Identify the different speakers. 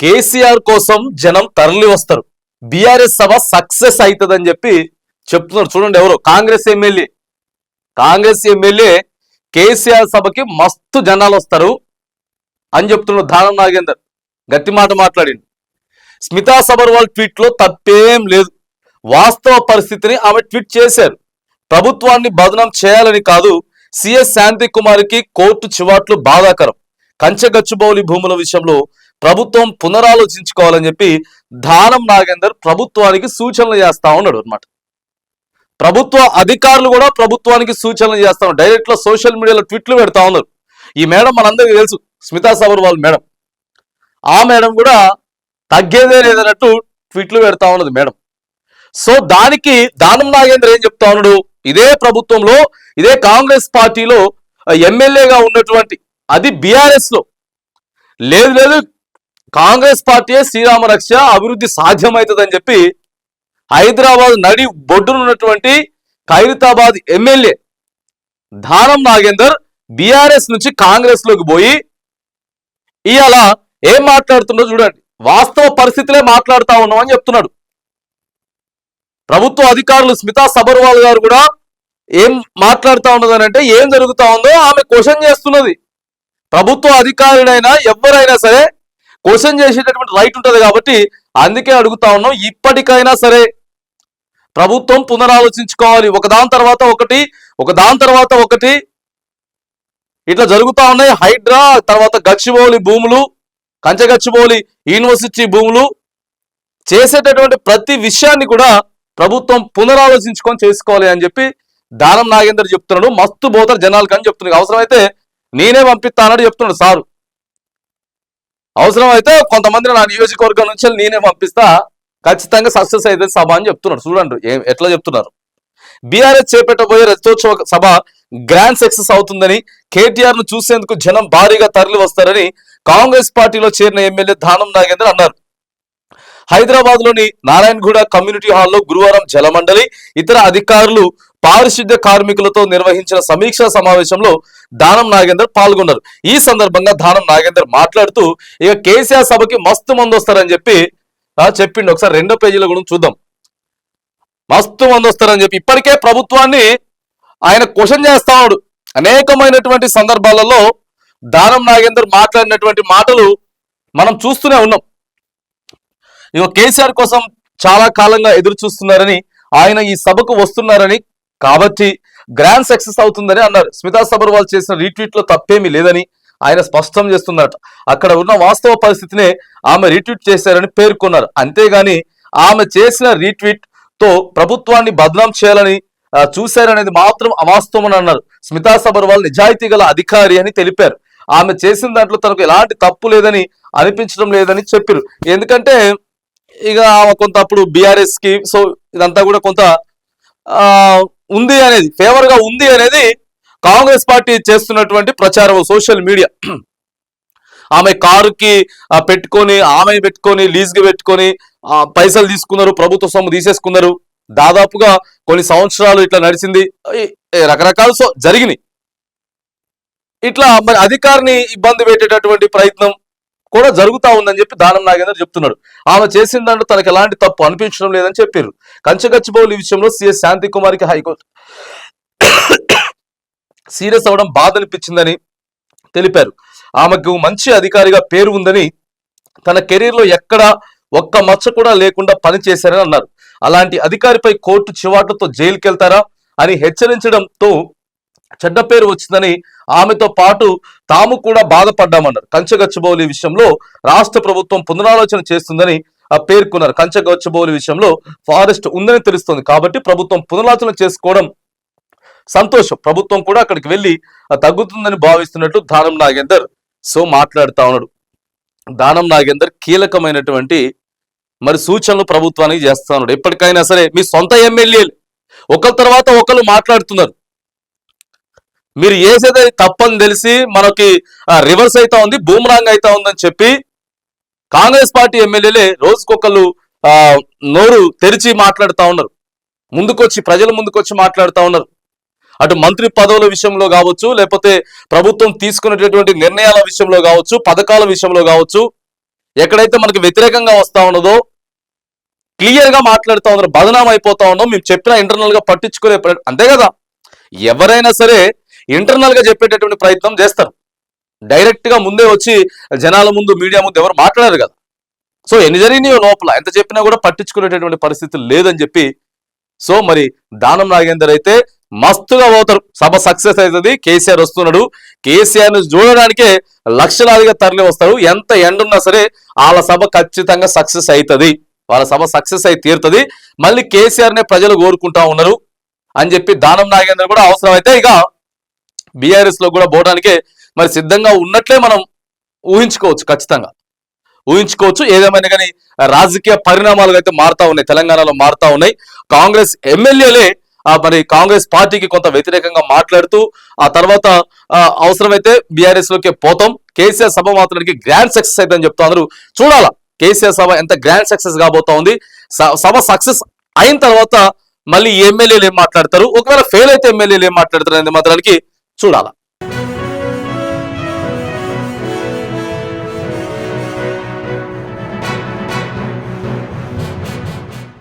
Speaker 1: కేసీఆర్ కోసం జనం తరలి వస్తారు, బీఆర్ఎస్ సభ సక్సెస్ అవుతుందని చెప్పి చెప్తున్నారు. చూడండి, ఎవరు కాంగ్రెస్ ఎమ్మెల్యే కేసీఆర్ సభకి మస్తు జనాలు వస్తారు అని చెప్తున్నాడు దానం నాగేందర్. గట్టి మాట మాట్లాడింది. స్మితా సబర్వాల్ ట్వీట్ లో తప్పేం లేదు, వాస్తవ పరిస్థితిని ఆమె ట్వీట్ చేశారు. ప్రభుత్వాన్ని బదనం చేయాలని కాదు, సిఎస్ శాంతి కుమార్కి కోర్టు చివాట్లు బాధాకరం. కంచెగచ్చుబౌలి భూముల విషయంలో ప్రభుత్వం పునరాలోచించుకోవాలని చెప్పి దానం నాగేందర్ ప్రభుత్వానికి సూచనలు చేస్తా ఉన్నాడు అనమాట. ప్రభుత్వ అధికారులు కూడా ప్రభుత్వానికి సూచనలు చేస్తా ఉన్నారు. డైరెక్ట్ లో సోషల్ మీడియాలో ట్వీట్లు పెడతా ఉన్నారు. ఈ మేడం మనందరికీ తెలుసు, స్మితా సబర్వాల్ మేడం. ఆ మేడం కూడా తగ్గేదే లేదన్నట్టు ట్వీట్లు పెడతా ఉన్నది మేడం. సో దానికి దానం నాగేందర్ ఏం చెప్తా ఉన్నాడు, ఇదే ప్రభుత్వంలో ఇదే కాంగ్రెస్ పార్టీలో ఎమ్మెల్యేగా ఉన్నటువంటి, అది బీఆర్ఎస్ లో లేదు కాంగ్రెస్ పార్టీయే శ్రీరామ రక్ష, అభివృద్ధి సాధ్యమవుతుందని చెప్పి హైదరాబాద్ నడి బొడ్డునున్నటువంటి ఖైరతాబాద్ ఎమ్మెల్యే దానం నాగేందర్ బీఆర్ఎస్ నుంచి కాంగ్రెస్ లోకి పోయి ఇవాళ ఏం మాట్లాడుతుండో చూడండి. వాస్తవ పరిస్థితులే మాట్లాడుతా ఉన్నామని చెప్తున్నాడు. ప్రభుత్వ అధికారులు స్మితా సబర్వాల్ గారు కూడా ఏం మాట్లాడుతా ఉన్నదనంటే, ఏం జరుగుతా ఉందో ఆమె క్వశ్చన్ చేస్తున్నది. ప్రభుత్వ అధికారులైనా ఎవరైనా సరే క్వశ్చన్ చేసేటటువంటి రైట్ ఉంటుంది కాబట్టి అందుకే అడుగుతా ఉన్నాం. ఇప్పటికైనా సరే ప్రభుత్వం పునరాలోచించుకోవాలి. ఒకదాని తర్వాత ఒకటి ఇట్లా జరుగుతా ఉన్నాయి. హైడ్రా, తర్వాత గచ్చిబౌలి భూములు, కంచెగచ్చిబౌలి యూనివర్సిటీ భూములు, చేసేటటువంటి ప్రతి విషయాన్ని కూడా ప్రభుత్వం పునరాలోచించుకొని చేసుకోవాలి అని చెప్పి దానం నాగేందర్ చెప్తున్నాడు. మస్తు పోతారు జనాలు కానీ చెప్తున్నాడు. అవసరమైతే నేనే పంపిస్తానని చెప్తున్నాడు సారు. అవసరమైతే కొంతమందిని నా నియోజకవర్గం నుంచి నేనే పంపిస్తా, ఖచ్చితంగా సక్సెస్ అయితే సభ అని చెప్తున్నాడు. చూడండి ఎట్లా చెప్తున్నారు. బీఆర్ఎస్ చేపట్టబోయే రజతోత్సవ సభ గ్రాండ్ సక్సెస్ అవుతుందని, కేటీఆర్ ను చూసేందుకు జనం భారీగా తరలి వస్తారని కాంగ్రెస్ పార్టీలో చేరిన ఎమ్మెల్యే దానం నాగేందర్ అన్నారు. హైదరాబాద్ లోని నారాయణగూడ కమ్యూనిటీ హాల్లో గురువారం జలమండలి, ఇతర అధికారులు, పారిశుద్ధ్య కార్మికులతో నిర్వహించిన సమీక్షా సమావేశంలో దానం నాగేందర్ పాల్గొన్నారు. ఈ సందర్భంగా దానం నాగేందర్ మాట్లాడుతూ ఇక కేసీఆర్ సభకి మస్తు మంది వస్తారని చెప్పి చెప్పిండు. ఒకసారి 2వ పేజీలో కూడా చూద్దాం. మస్తు మంది వస్తారని చెప్పి ఇప్పటికే ప్రభుత్వాన్ని ఆయన క్వశ్చన్ చేస్తా ఉన్నాడు. అనేకమైనటువంటి సందర్భాలలో దానం నాగేందర్ మాట్లాడినటువంటి మాటలు మనం చూస్తూనే ఉన్నాం. ఇక కేసీఆర్ కోసం చాలా కాలంగా ఎదురు చూస్తున్నారని, ఆయన ఈ సభకు వస్తున్నారని, కాబట్టి గ్రాండ్ సక్సెస్ అవుతుందని అన్నారు. స్మితా సబర్వాల్ చేసిన రీట్వీట్ లో తప్పేమీ లేదని ఆయన స్పష్టం చేస్తున్నట్టు. అక్కడ ఉన్న వాస్తవ పరిస్థితినే ఆమె రీట్వీట్ చేశారని పేర్కొన్నారు. అంతేగాని ఆమె చేసిన రీట్వీట్ తో ప్రభుత్వాన్ని బదనాం చేయాలని చూశారనేది మాత్రం అవాస్తవం అని అన్నారు. స్మితా సబర్వాల్ నిజాయితీ గల అధికారి అని తెలిపారు. ఆమె చేసిన దాంట్లో తనకు ఎలాంటి తప్పు లేదని అనిపించడం లేదని చెప్పారు. ఎందుకంటే ఇక కొంత అప్పుడు బీఆర్ఎస్ కి సో ఇదంతా కూడా కొంత ఉంది అనేది, ఫేవర్ గా ఉంది అనేది కాంగ్రెస్ పార్టీ చేస్తున్నటువంటి ప్రచారం సోషల్ మీడియా. ఆమె కారుకి పెట్టుకొని లీజ్కి పెట్టుకొని పైసలు తీసుకున్నారు, ప్రభుత్వ సొమ్ము తీసేసుకున్నారు. దాదాపుగా కొన్ని సంవత్సరాలు ఇట్లా నడిచింది, రకరకాల జరిగినాయి. ఇట్లా మరి అధికారిని ఇబ్బంది పెట్టేటటువంటి ప్రయత్నం కూడా జరుగుతా ఉందని చెప్పి దానం నాగేందర్ చెప్తున్నాడు. ఆమె చేసిన దాంట్లో తనకు ఎలాంటి తప్పు అనిపించడం లేదని చెప్పారు. కంచెగచ్చిబౌలి విషయంలో సిఎస్ శాంతి కుమార్కి హైకోర్టు సీరియస్ అవ్వడం బాధ అనిపించిందని తెలిపారు. ఆమెకు మంచి అధికారిగా పేరు ఉందని, తన కెరీర్ లో ఎక్కడ ఒక్క మచ్చ కూడా లేకుండా పనిచేశారని అన్నారు. అలాంటి అధికారిపై కోర్టు చివాట్లతో జైలుకి వెళ్తారా అని హెచ్చరించడంతో చెడ్డ పేరు వచ్చిందని, ఆమెతో పాటు తాము కూడా బాధపడ్డామన్నారు. కంచెగచ్చిబౌలి విషయంలో రాష్ట్ర ప్రభుత్వం పునరాలోచన చేస్తుందని పేర్కొన్నారు. కంచెగచ్చిబౌలి విషయంలో ఫారెస్ట్ ఉందని తెలుస్తుంది కాబట్టి ప్రభుత్వం పునరాలోచన చేసుకోవడం సంతోషం. ప్రభుత్వం కూడా అక్కడికి వెళ్ళి తగ్గుతుందని భావిస్తున్నట్లు దానం నాగేందర్ మాట్లాడుతా ఉన్నాడు. దానం నాగేందర్ కీలకమైనటువంటి మరి సూచనలు ప్రభుత్వానికి చేస్తా ఉన్నాడు. ఎప్పటికైనా సరే మీ సొంత ఎమ్మెల్యేలు ఒకరి తర్వాత ఒకరు మాట్లాడుతున్నారు. మీరు చేసేది తప్పని తెలిసి మనకి రివర్స్ అవుతా ఉంది, బూమరాంగ్ అవుతా ఉందని చెప్పి కాంగ్రెస్ పార్టీ ఎమ్మెల్యేలే రోజుకొకళ్ళు నోరు తెరిచి మాట్లాడుతూ ఉన్నారు. ప్రజల ముందుకొచ్చి మాట్లాడుతూ ఉన్నారు. అటు మంత్రి పదవుల విషయంలో కావచ్చు, లేకపోతే ప్రభుత్వం తీసుకునేటటువంటి నిర్ణయాల విషయంలో కావచ్చు, పథకాల విషయంలో కావచ్చు, ఎక్కడైతే మనకి వ్యతిరేకంగా వస్తా ఉన్నదో క్లియర్ గా మాట్లాడుతూ ఉన్నారు, బదనాం అయిపోతా ఉన్నాం, మేము చెప్పినా ఇంటర్నల్ గా పట్టించుకునే అంతే కదా. ఎవరైనా సరే ఇంటర్నల్ గా చెప్పేటటువంటి ప్రయత్నం చేస్తారు, డైరెక్ట్ గా ముందే వచ్చి జనాల ముందు మీడియా ముందు ఎవరు మాట్లాడారు కదా. సో ఎన్ని జరిగినాయో లోపల ఎంత చెప్పినా కూడా పట్టించుకునేటటువంటి పరిస్థితి లేదని చెప్పి, సో మరి దానం నాగేందర్ అయితే మస్తుగా పోతారు, సభ సక్సెస్ అవుతుంది, కేసీఆర్ వస్తున్నాడు, కేసీఆర్ ను చూడడానికే లక్షలాదిగా తరలి వస్తారు, ఎంత ఎండున్నా సరే వాళ్ళ సభ ఖచ్చితంగా సక్సెస్ అవుతుంది, వాళ్ళ సభ సక్సెస్ అయి తీరుతుంది, మళ్ళీ కేసీఆర్ నే ప్రజలు కోరుకుంటా ఉన్నారు అని చెప్పి దానం నాగేందర్ కూడా అవసరమైతే ఇక బీఆర్ఎస్ లో కూడా పోవడానికే మరి సిద్ధంగా ఉన్నట్లే మనం ఊహించుకోవచ్చు, ఖచ్చితంగా ఊహించుకోవచ్చు. ఏదేమైనా కానీ రాజకీయ పరిణామాలు అయితే మారుతా ఉన్నాయి, తెలంగాణలో మారుతా ఉన్నాయి. కాంగ్రెస్ ఎమ్మెల్యేలే మరి కాంగ్రెస్ పార్టీకి కొంత వ్యతిరేకంగా మాట్లాడుతూ ఆ తర్వాత అవసరమైతే బీఆర్ఎస్ లోకి పోతాం, కేసీఆర్ సభ మాత్రానికి గ్రాండ్ సక్సెస్ అయితే అని చెప్తా ఉన్నారు. చూడాలా కేసీఆర్ సభ ఎంత గ్రాండ్ సక్సెస్ కాబోతా ఉంది, సభ సక్సెస్ అయిన తర్వాత మళ్ళీ ఎమ్మెల్యేలు ఏం మాట్లాడతారు, ఒకవేళ ఫెయిల్ అయితే ఎమ్మెల్యేలు ఏం మాట్లాడతారు అనేది మాత్రానికి చూడాలా.